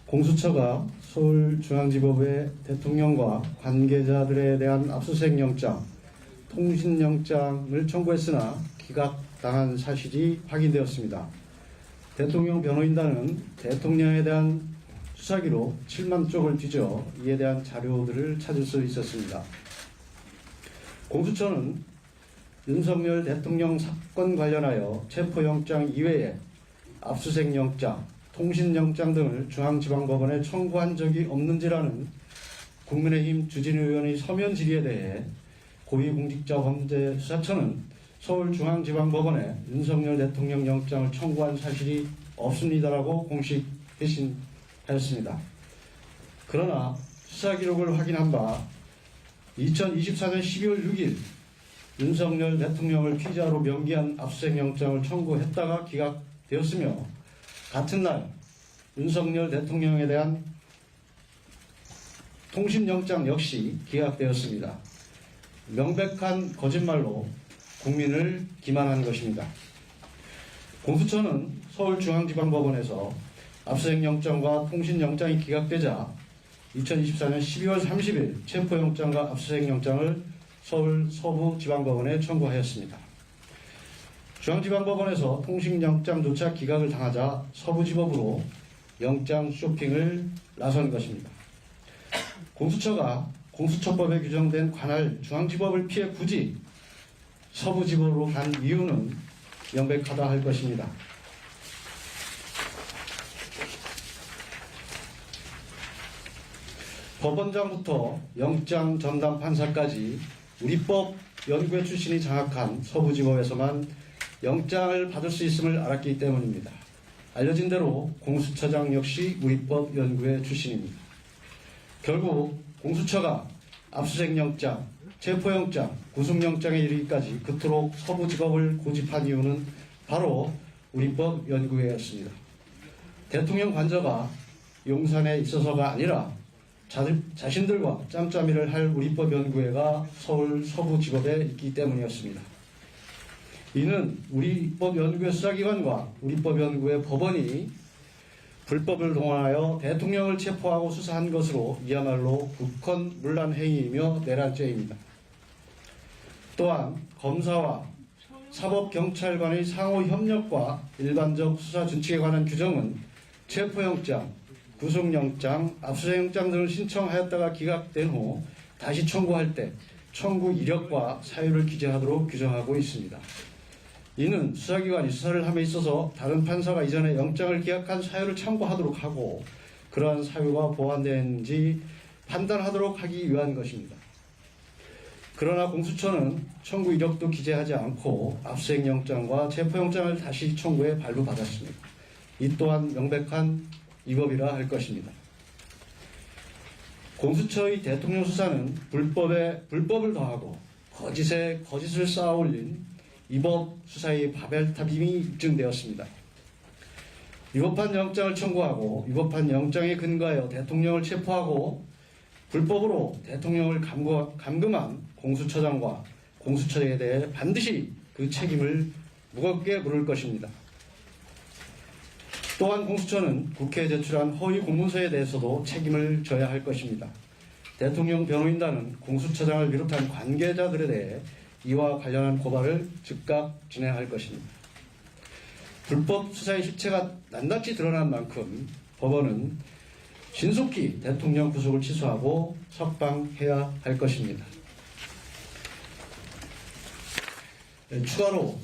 공수처가 서울중앙지법의 대통령과 관계자들에 대한 압수수색 영장, 통신영장을 청구했으나 기각당한 사실이 확인되었습니다. 대통령 변호인단은 대통령에 대한 수사기로 7만 쪽을 뒤져 이에 대한 자료들을 찾을 수 있었습니다. 공수처는 윤석열 대통령 사건 관련하여 체포영장 이외에 압수수색 영장, 통신영장 등을 중앙지방법원에 청구한 적이 없는지라는 국민의힘 주진우 의원의 서면 질의에 대해 고위공직자범죄수사처는 서울중앙지방법원에 윤석열 대통령 영장을 청구한 사실이 없습니다라고 공식 회신하였습니다. 그러나 수사기록을 확인한 바 2024년 12월 6일 윤석열 대통령을 피의자로 명기한 압수수색 영장을 청구했다가 기각되었으며 같은 날 윤석열 대통령에 대한 통신영장 역시 기각되었습니다. 명백한 거짓말로 국민을 기만한 것입니다. 공수처는 서울중앙지방법원에서 압수수색 영장과 통신영장이 기각되자 2024년 12월 30일 체포영장과 압수수색 영장을 서울 서부지방법원에 청구하였습니다. 중앙지방법원에서 통신영장조차 기각을 당하자 서부지법으로 영장 쇼핑을 나선 것입니다. 공수처가 공수처법에 규정된 관할 중앙지법을 피해 굳이 서부지법으로 간 이유는 명백하다 할 것입니다. 법원장부터 영장 전담 판사까지 우리법 연구회 출신이 장악한 서부지법에서만 영장을 받을 수 있음을 알았기 때문입니다. 알려진 대로 공수처장 역시 우리법 연구회 출신입니다. 결국 공수처가 압수수색 영장, 체포영장, 구속영장에 이르기까지 그토록 서부지법을 고집한 이유는 바로 우리법 연구회였습니다. 대통령 관저가 용산에 있어서가 아니라 자신들과 짬짬이를 할 우리법 연구회가 서울 서부지법에 있기 때문이었습니다. 이는 우리법 연구회 수사기관과 우리법 연구회 법원이 불법을 동원하여 대통령을 체포하고 수사한 것으로 이야말로 국헌문란 행위이며 내란죄입니다. 또한 검사와 사법경찰관의 상호 협력과 일반적 수사 준칙에 관한 규정은 체포영장, 구속영장, 압수수색영장 등을 신청하였다가 기각된 후 다시 청구할 때 청구 이력과 사유를 기재하도록 규정하고 있습니다. 이는 수사기관이 수사를 함에 있어서 다른 판사가 이전에 영장을 기각한 사유를 참고하도록 하고 그러한 사유가 보완되는지 판단하도록 하기 위한 것입니다. 그러나 공수처는 청구 이력도 기재하지 않고 압수수색 영장과 체포영장을 다시 청구해 발부받았습니다. 이 또한 명백한 위법이라 할 것입니다. 공수처의 대통령 수사는 불법에 불법을 더하고 거짓에 거짓을 쌓아올린 위법 수사의 바벨탑임이 입증되었습니다. 위법한 영장을 청구하고 위법한 영장에 근거하여 대통령을 체포하고 불법으로 대통령을 감금한 공수처장과 공수처에 대해 반드시 그 책임을 무겁게 물을 것입니다. 또한 공수처는 국회에 제출한 허위 공문서에 대해서도 책임을 져야 할 것입니다. 대통령 변호인단은 공수처장을 비롯한 관계자들에 대해 이와 관련한 고발을 즉각 진행할 것입니다. 불법 수사의 실체가 낱낱이 드러난 만큼 법원은 신속히 대통령 구속을 취소하고 석방해야 할 것입니다. 추가로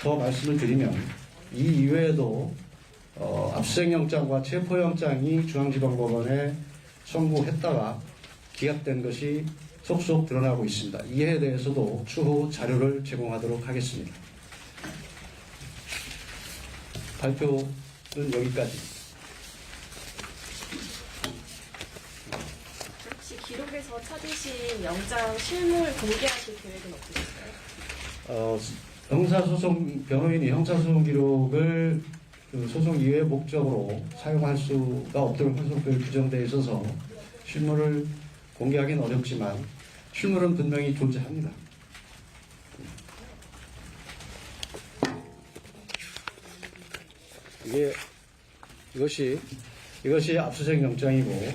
더 말씀을 드리면 이 이외에도 압수수색영장과 체포영장이 중앙지방법원에 청구했다가 기각된 것이 속속 드러나고 있습니다. 이에 대해서도 추후 자료를 제공하도록 하겠습니다. 발표는 여기까지. 혹시 기록에서 찾으신 영장 실물 공개하실 계획은 없으실까요? 형사소송 변호인이 형사소송 기록을 그 소송 이외의 목적으로 사용할 수가 없도록 형사법에 규정되어 있어서 실물을 공개하기는 어렵지만 실물은 분명히 존재합니다. 이것이 이것이 압수수색 영장이고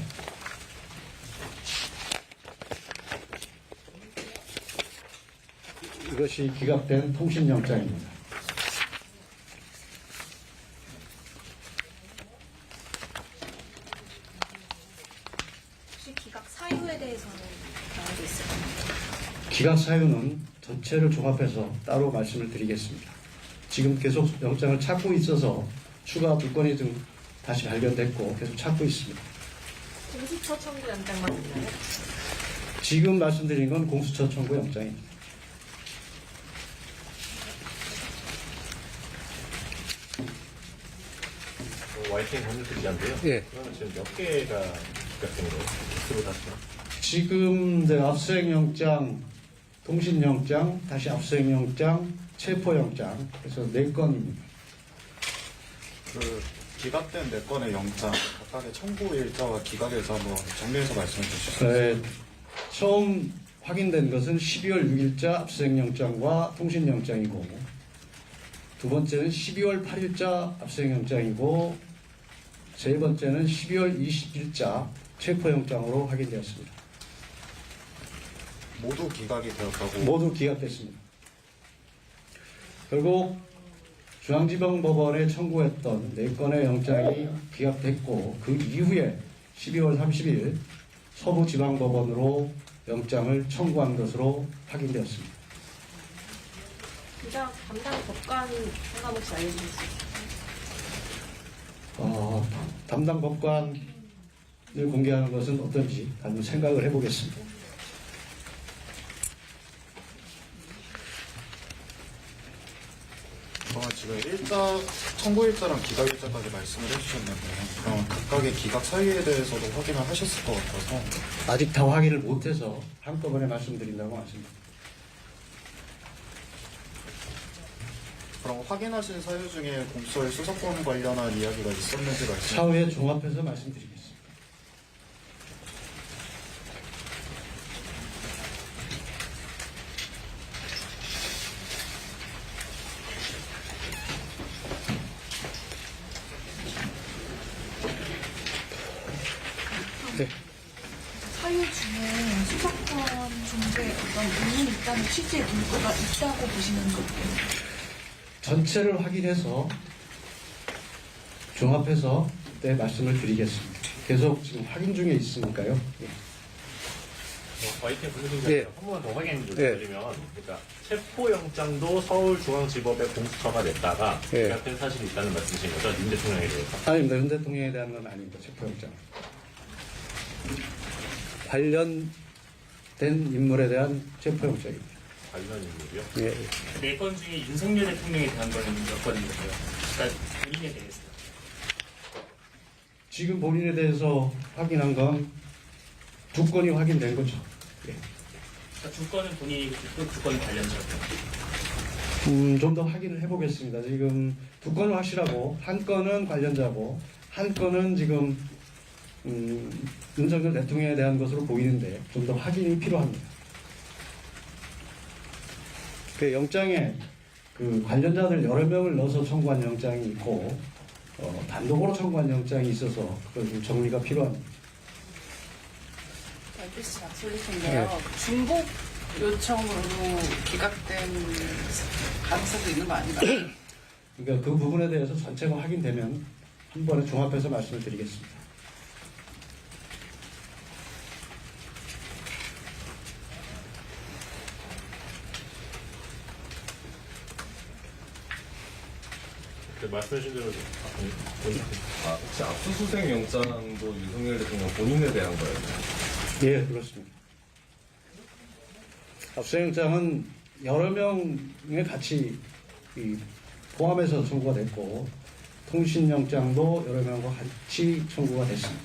이것이 기각된 통신영장입니다. 혹시 기각 사유에 대해서는 알고 있을까요? 기각 사유는 전체를 종합해서 따로 말씀을 드리겠습니다. 지금 계속 영장을 찾고 있어서 추가 물건이 좀 다시 발견됐고 계속 찾고 있습니다. 공수처 청구 영장만 있나요? 지금 말씀드린 건 공수처 청구 영장입니다. YTN 법률특위자인데요. 예. 그러면 지금 몇 개가 기각된 거예요? 개수로 다시. 지금 압수수색영장, 통신영장, 다시 압수수색영장, 체포영장 그래서 4건입니다. 그 기각된 4건의 영장 각각의 청구 일자와 기각 일자 한번 정리해서 말씀해 주시죠. 처음 확인된 것은 12월 6일자 압수수색영장과 통신영장이고 두 번째는 12월 8일자 압수수색영장이고 세 번째는 12월 20일자 체포영장으로 확인되었습니다. 모두 기각이 되었다고. 모두 기각됐습니다. 결국 중앙지방법원에 청구했던 4건의 영장이 기각됐고 그 이후에 12월 30일 서부지방법원으로 영장을 청구한 것으로 확인되었습니다. 기각 담당 법관 한가 혹시 알려주실 수 있을까요? 담당 법관을 공개하는 것은 어떤지 한번 생각을 해보겠습니다. 지금 청구 일자랑 기각 일자까지 말씀을 해주셨는데 그럼 각각의 기각 사유에 대해서도 확인을 하셨을 것 같아서 아직 다 확인을 못해서 한꺼번에 말씀드린다고 하십니다. 그럼 확인하신 사유 중에 공수처의 수사권 관련한 이야기가 있었는지 말씀. 차후에 종합해서 말씀드리겠습니다. 네. 사유 중에 수사권 존재에 어떤 의문이 있다는 취지의 문구가 있다고 보시는 거예요? 전체를 확인해서 종합해서 그때 말씀을 드리겠습니다. 계속 지금 확인 중에 있으니까요. 예. YTN 법률특위자 예. 한 번만 더 확인 좀 예. 드리면, 그러니까 체포영장도 서울중앙지법에 공수처가 냈다가 예. 기각된 사실이 있다는 말씀이신 거죠? 윤 대통령에 대해서. 아닙니다. 윤 대통령에 대한 건 아닙니다. 체포영장. 관련된 인물에 대한 체포영장입니다. 관련 인물이요? 예. 4건 중에 윤석열 대통령에 대한 거는 몇 건인가요? 그러니까 본인에 대해서. 지금 본인에 대해서 확인한 건 2건이 확인된 거죠. 예. 그러니까 2건은 본인이 또 2건이 관련자고요. 좀 더 확인을 해보겠습니다. 지금 2건은 확실하고 한 건은 관련자고 한 건은 지금 윤석열 대통령에 대한 것으로 보이는데 좀 더 확인이 필요합니다. 그 영장에 그 관련자들 여러 명을 넣어서 청구한 영장이 있고 단독으로 청구한 영장이 있어서 그걸 좀 정리가 필요합니다. LPC 솔루션인데요. 중복 요청으로 기각된 가능성도 있는 거 아닌가요? 그러니까 그 부분에 대해서 전체가 확인되면 한 번에 종합해서 말씀을 드리겠습니다. 말씀하신 대로 혹시 압수수색 영장도 윤석열 대통령 본인에 대한 거예요? 예, 그렇습니다. 압수영장은 여러 명에 같이 포함해서 청구가 됐고 통신영장도 여러 명과 같이 청구가 됐습니다.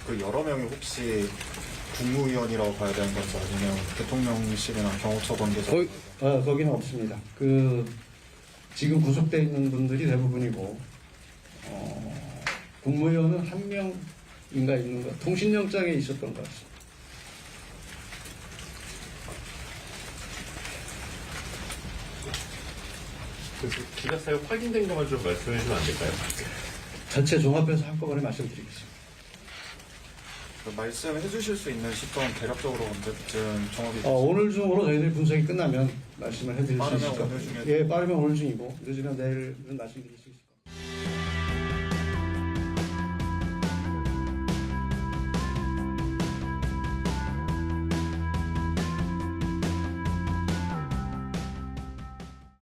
그 여러 명이 혹시 국무위원이라고 봐야 되는 건지 아니면 대통령실이나 경호처 관계자. 거기는 없습니다. 지금 구속되어 있는 분들이 대부분이고 국무위원은 한 명인가 있는 것, 통신영장에 있었던 것 같습니다. 그 기각 사유 확인된 것만 좀 말씀해 주시면 안 될까요? 전체 종합해서 한꺼번에 말씀드리겠습니다. 말씀해 주실 수 있는 시점 대략적으로 언제쯤 정확히 오늘 중으로 저희들이 분석이 끝나면 말씀을 해드릴 수 빠르면 있을 것 오늘 같습니다. 중에 예, 빠르면 오늘 중이고 늦으면 내일은 말씀드릴 수 있을 것 같습니다.